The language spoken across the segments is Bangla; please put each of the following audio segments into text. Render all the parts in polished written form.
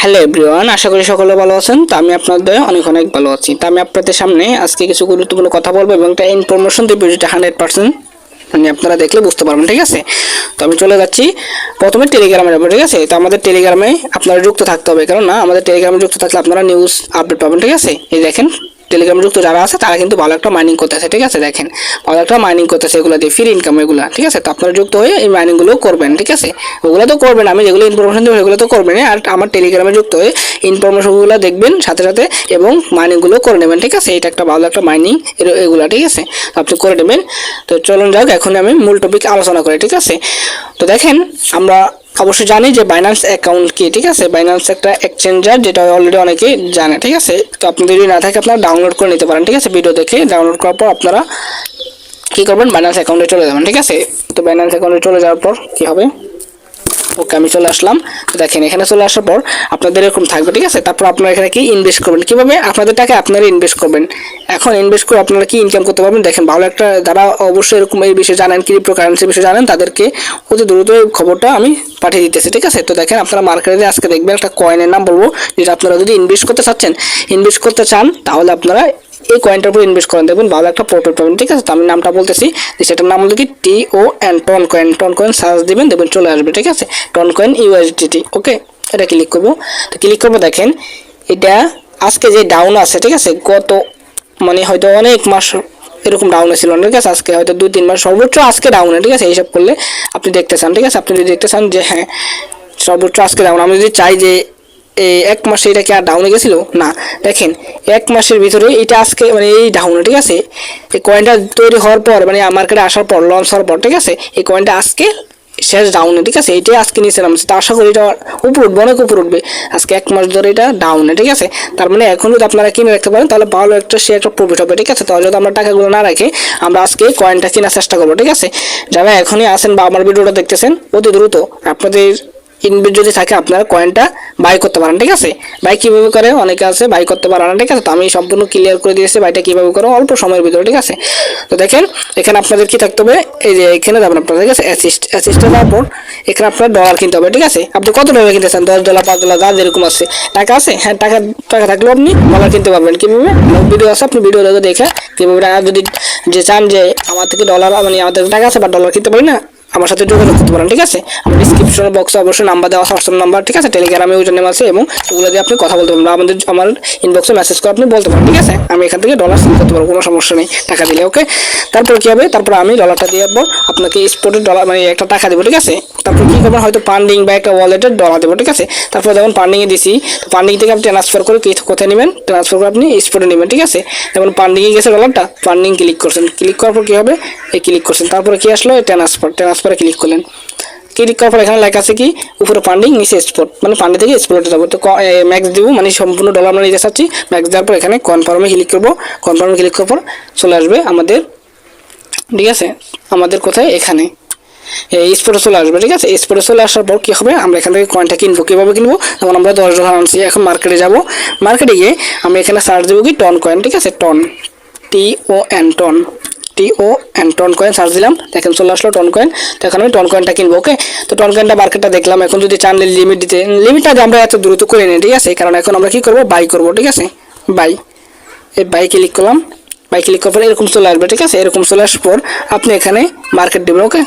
হ্যালো এভরিওয়ান, আশা করি সকলে ভালো আছেন। তো আমি আপনাদের অনেক অনেক ভালো আছি। তো আমি আপনাদের সামনে আজকে কিছু গুরুত্বপূর্ণ কথা বলবো এবং একটা ইনফরমেশন দিয়ে ভিডিওটা 100% মানে আপনারা দেখলে বুঝতে পারবেন, ঠিক আছে? তো আমি চলে যাচ্ছি প্রথমে টেলিগ্রামে যাবো, ঠিক আছে? তো আমাদের টেলিগ্রামে আপনারা যুক্ত থাকতে হবে, কারণ না আমাদের টেলিগ্রামে যুক্ত থাকলে আপনারা নিউজ আপডেট পাবেন, ঠিক আছে? এই দেখেন টেলিগ্রামে যুক্ত যারা আছে তারা কিন্তু ভালো একটা মাইনিং করতেছে, ঠিক আছে? দেখেন ভালো একটা মাইনিং করতেছে, এগুলো দিয়ে ফ্রি ইনকাম এগুলা, ঠিক আছে? তো আপনারা যুক্ত হয়ে এই মাইনিংগুলো করবেন, ঠিক আছে? ওগুলো তো করবেন, আমি যেগুলো ইনফরমেশন দেবো সেগুলো তো করবেন, আর আমার টেলিগ্রামে যুক্ত হয়ে ইনফরমেশনগুলো দেখবেন সাথে সাথে এবং মাইনিংগুলো করে নেবেন, ঠিক আছে? এটা একটা ভালো একটা মাইনিং এগুলা, ঠিক আছে? আপনি করে নেবেন। তো চলুন যাক, এখন আমি মূল টপিক আলোচনা করি, ঠিক আছে? তো দেখেন আমরা অবশ্যই জানি যে বাইন্যান্স অ্যাকাউন্ট কি, ঠিক আছে? বাইন্যান্স একটা এক্সচেঞ্জার, যেটা অলরেডি অনেকেই জানে, ঠিক আছে? তো আপনাদের যদি না থাকে আপনারা ডাউনলোড করে নিতে পারেন, ঠিক আছে? ভিডিও দেখে ডাউনলোড করার পর আপনারা কী করবেন, বাইন্যান্স অ্যাকাউন্টে চলে যাবেন, ঠিক আছে? তো বাইন্যান্স অ্যাকাউন্টে চলে যাওয়ার পর কী হবে, ওকে আমি চলে আসলাম। তো দেখেন এখানে চলে আসার পর আপনাদের এরকম থাকবে, ঠিক আছে? তারপর আপনারা এখানে কি ইনভেস্ট করবেন, কীভাবে আপনাদের টাকা আপনারা ইনভেস্ট করবেন। এখন ইনভেস্ট করে আপনারা কি ইনকাম করতে পারবেন দেখেন। ভালো একটা যারা অবশ্যই এরকম এই বিষয়ে জানেন, ক্রিপ্টোকারেন্সির বিষয়ে জানেন, তাদেরকে অতি দ্রুত এই খবরটা আমি পাঠিয়ে দিতেছি, ঠিক আছে? তো দেখেন আপনারা মার্কেটে আজকে দেখবেন একটা কয়েনের নাম বলবো, যেটা আপনারা যদি ইনভেস্ট করতে চান তাহলে আপনারা এই কয়েনটার উপর ইনভেস্ট করেন, দেখবেন ভালো একটা প্রফিট পাবেন, ঠিক আছে? তো আমি নামটা বলতেছি, সেটার নাম হলো কি TON, ton coin. Ton coin search দিবেন, দেখবেন চলে আসবে, ঠিক আছে? টন কয়েন USDT, ওকে এটা ক্লিক করবো। তো ক্লিক করবো, দেখেন এটা আজকে যে ডাউন আছে, ঠিক আছে? গত মানে হয়তো অনেক মাস এরকম ডাউনে ছিল, ঠিক আছে? আজকে হয়তো 2-3 মাস সর্বোচ্চ আজকে ডাউনে, ঠিক আছে? এইসব করলে আপনি দেখতে চান, ঠিক আছে? আপনি যদি দেখতে চান যে হ্যাঁ সর্বোচ্চ আজকে ডাউন, আমি যদি চাই যে এই এক মাসে এটা কি আর ডাউনে গেছিল না, দেখেন এক মাসের ভিতরে এটা আজকে মানে এই ডাউনে, ঠিক আছে? এই কয়েনটা তৈরি হওয়ার পর মানে মার্কেটে আসার পর লঞ্চ হওয়ার পর, ঠিক আছে? এই কয়েনটা আজকে শেষ ডাউনে, ঠিক আছে? এটাই আজকে নিচে নামছে। তো আশা করি এটা উপর উঠবে, অনেক উপর উঠবে। আজকে এক মাস ধরে এটা ডাউনে, ঠিক আছে? তার মানে এখন যদি আপনারা কিনে রাখতে পারেন তাহলে ভালো একটা সে একটা প্রফিট হবে, ঠিক আছে? তাহলে যদি আমরা টাকাগুলো না রাখি আমরা আজকে কয়েনটা কেনার চেষ্টা করবো, ঠিক আছে? যারা এখনই আসেন বা আমার ভিডিওটা দেখতেছেন অতি দ্রুত আপনাদের ইনভেস্ট যদি থাকে আপনারা কয়েনটা বাই করতে পারেন, ঠিক আছে? বাই কীভাবে করে অনেকে আছে বাই করতে পারে না, ঠিক আছে? তো আমি সম্পূর্ণ ক্লিয়ার করে দিয়েছি বাইটা কীভাবে করো অল্প সময়ের ভিতরে, ঠিক আছে? তো দেখেন এখানে আপনাদের কি থাকতে হবে, এই যে এখানে যাবেন আপনারা, ঠিক আছে? অ্যাসিস্টে যাওয়ার পর এখানে আপনার ডলার কিনতে হবে, ঠিক আছে? আপনি কত ডলার কিনতে চান, $10, $5 যা যেরকম আছে, টাকা আছে, হ্যাঁ টাকা থাকলেও আপনি ডলার কিনতে পারবেন। কীভাবে ভিডিও আছে, আপনি ভিডিও দেখে কীভাবে টাকা যদি যে চান যে আমার থেকে ডলার মানে আমাদের টাকা আছে বা ডলার কিনতে পারি না, আমার সাথে যোগাযোগ করতে পারেন, ঠিক আছে? আমার ডিসক্রিপশন বক্সে অবশ্যই নাম্বার দেওয়া, হোয়াটসঅ্যাপ নাম্বার, ঠিক আছে? টেলিগ্রামে ইউজার নেম আছে এবং ওগুলো দিয়ে আপনি কথা বলতে পারবেন, আমার ইনবক্সে মেসেজ করে আপনি বলতে পারেন, ঠিক আছে? আমি এখান থেকে ডলার সেন্ড করতে পারবো, কোনো সমস্যা নেই টাকা দিলে, ওকে? তারপর কী হবে, তারপর আমি ডলারটা দিয়ে পর আপনাকে স্পটে ডলার মানে একটা টাকা দেবো, ঠিক আছে? তারপর কী করবেন, হয়তো ফান্ডিং বা একটা ওয়ালেটের ডলার দেবো, ঠিক আছে? তারপর যেমন ফান্ডিংয়ে দিছি, ফান্ডিং থেকে আপনি ট্রান্সফার করে কোথায় নেবেন, ট্রান্সফার করে আপনি স্পটে নেবেন, ঠিক আছে? যেমন ফান্ডিংয়ে গেছে ডলারটা, ফান্ডিং ক্লিক করছেন, ক্লিক করার পর কী হবে, এই ক্লিক করছেন, তারপরে কী আসলো, ট্রান্সফারে ক্লিক করলেন। ক্লিক করার পর এখানে লেখা আছে কি উপরে ফান্ডিং নিচে স্পট, মানে ফান্ডিং থেকে স্পটে যাবো। তো ম্যাক্স দেবো, মানে সম্পূর্ণ ডলার আমরা নিতে চাচ্ছি। ম্যাক্স দেওয়ার পর এখানে কনফার্মে ক্লিক করবো, কনফার্মে ক্লিক করার পর চলে আসবে আমাদের, ঠিক আছে? আমাদের কোথায় এখানে স্পটে চলে আসবে, ঠিক আছে? স্পটে চলে আসার পর কী হবে, আমরা এখান থেকে কয়েনটা কিনবো। কীভাবে কিনবো, যেমন আমরা $10 আনছি, এখন মার্কেটে যাবো, মার্কেটে গিয়ে আমি এখানে সার্চ দেবো কি টন কয়েন, ঠিক আছে? Ton TON ton coin search দিলাম, দেখেন চলে আসলো টন কয়েন। তো এখন আমি টন কয়েনটা কিনবো, ওকে? তো টন কয়েনটা মার্কেটটা দেখলাম। এখন যদি চান লিমিট দিতে, লিমিটটা আমরা এত দ্রুত করে নিই, ঠিক আছে? কারণ এখন আমরা কী করবো, বাই করবো, ঠিক আছে? এই বাই ক্লিক করলাম, বাই ক্লিক করার পর এরকম চলে আসবে, ঠিক আছে? এরকম চলে আসার পর আপনি এখানে মার্কেট দেবেন, ওকে?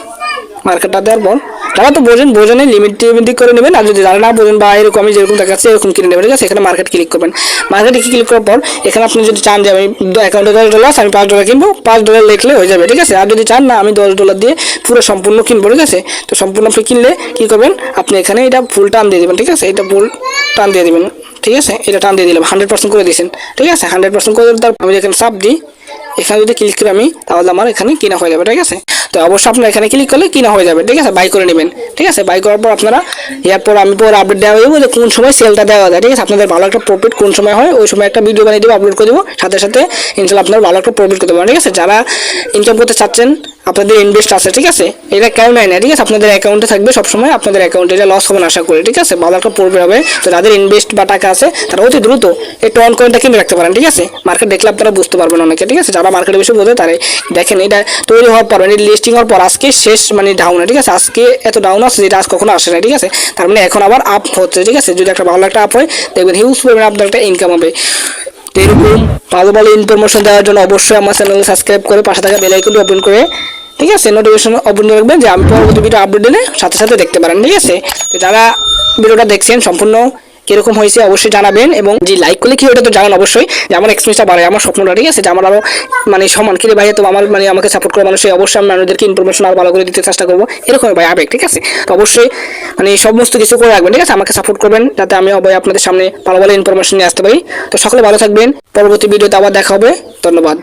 মার্কেটটা দেওয়ার পর যারা তো বোঝেন লিমিট করে নেবেন, আর যদি যারা না বোঝেন বা এরকম আমি যেরকম দেখাচ্ছি এরকম কিনে নেবেন, ঠিক আছে? এখানে মার্কেট ক্লিক করবেন। মার্কেটে ক্লিক করার পর এখানে আপনি যদি চান যে আমি অ্যাকাউন্টে $10 আমি $5 কিনবো, $5 লিখলে হয়ে যাবে, ঠিক আছে? আর যদি চান না আমি $10 দিয়ে পুরো সম্পূর্ণ কিনবো, ঠিক আছে? তো সম্পূর্ণ আপনি কিনলে কী করবেন, আপনি এখানে এটা ফুল টান দিয়ে দেবেন, ঠিক আছে? এটা ফুল টান দিয়ে দেবেন, ঠিক আছে? এটা টান দিয়ে দিলাম, 100% করে দিয়েছেন, ঠিক আছে? 100% করে দিলে তারপর আমি এখানে চাপ দিই, এখানে যদি ক্লিক করি আমি তাহলে আমার এখানে কিনা হয়ে যাবে, ঠিক আছে? তো অবশ্যই আপনার এখানে ক্লিক করলে কিনা হয়ে যাবে, ঠিক আছে? বাই করে নেবেন, ঠিক আছে? বাই করার পর আপনারা এরপর আমি পরে আপডেট দেওয়া দেবো যে কোন সময় সেলটা দেওয়া যায়, ঠিক আছে? আপনাদের ভালো একটা প্রফিট কোন সময় হয় ওই সময় একটা ভিডিও বানিয়ে দেবো, আপলোড করে দেবো, সাথে সাথে ইনশাল্লাহ আপনার ভালো একটা প্রফিট করতে পারেন, ঠিক আছে? যারা ইনকাম করতে চাচ্ছেন, আপনাদের ইনভেস্ট আছে, ঠিক আছে? এটা কেউ নেয় না, ঠিক আছে? আপনাদের অ্যাকাউন্টে থাকবে সবসময়, আপনাদের অ্যাকাউন্টে এটা লস হবে না আশা করি, ঠিক আছে? ভালো একটা প্রফিট হবে। তো যাদের ইনভেস্ট বা টাকা আছে তারা অতি দ্রুত এই টন কয়েনটা কিনে রাখতে পারেন, ঠিক আছে? মার্কেট দেখলে আপনারা বুঝতে পারবেন অনেকে, ঠিক আছে? যারা মার্কেটে বেশি বোঝে তারা দেখেন এটা তৈরি হওয়ার পর লিস্ট টেস্টিং হওয়ার পর আজকে শেষ মানে ডাউন, ঠিক আছে, আজকে এত ডাউন আছে যেটা আজ কখনো আসে না, ঠিক আছে। তার মানে এখন আবার আপ হচ্ছে, ঠিক আছে। যদি একটা ভালো একটা আপ হয় দেখবেন হিউজ পরিমাণে আপনার একটা ইনকাম হবে। তো এরকম ভালো ভালো ইনফরমেশন দেওয়ার জন্য অবশ্যই আমার চ্যানেল সাবস্ক্রাইব করে পাশে থাকা বেল আইকনটি ওপেন করে, ঠিক আছে, নোটিফিকেশন ওপেন করে রাখবেন যে আমি পরবর্তী ভিডিও আপডেট দিলে সাথে সাথে দেখতে পারেন, ঠিক আছে। তো যারা ভিডিওটা দেখছেন সম্পূর্ণ কিরকম হয়েছে অবশ্যই জানাবেন, এবং যে লাইক করলে কি ওটা তো জানান অবশ্যই, যে আমার এক্সপিরিয়েন্সটা বাড়ে, আমার স্বপ্নটা, ঠিক আছে, যে আমার আরও মানে সমান কিরে ভাই, তো আমার মানে আমাকে সাপোর্ট করে মানুষই অবশ্যই আমি মানুষদেরকে ইনফরমেশন আরও ভালো করে দিতে চেষ্টা করবো, এরকম ভাই আবেগ, ঠিক আছে। তো অবশ্যই মানে সমস্ত কিছু করে রাখবেন, ঠিক আছে, আমাকে সাপোর্ট করবেন যাতে আমি ভাই আপনাদের সামনে ভালো ভালো ইনফরমেশন নিয়ে আসতে পারি। তো সকলে ভালো থাকবেন, পরবর্তী ভিডিওতে আবার দেখা হবে, ধন্যবাদ।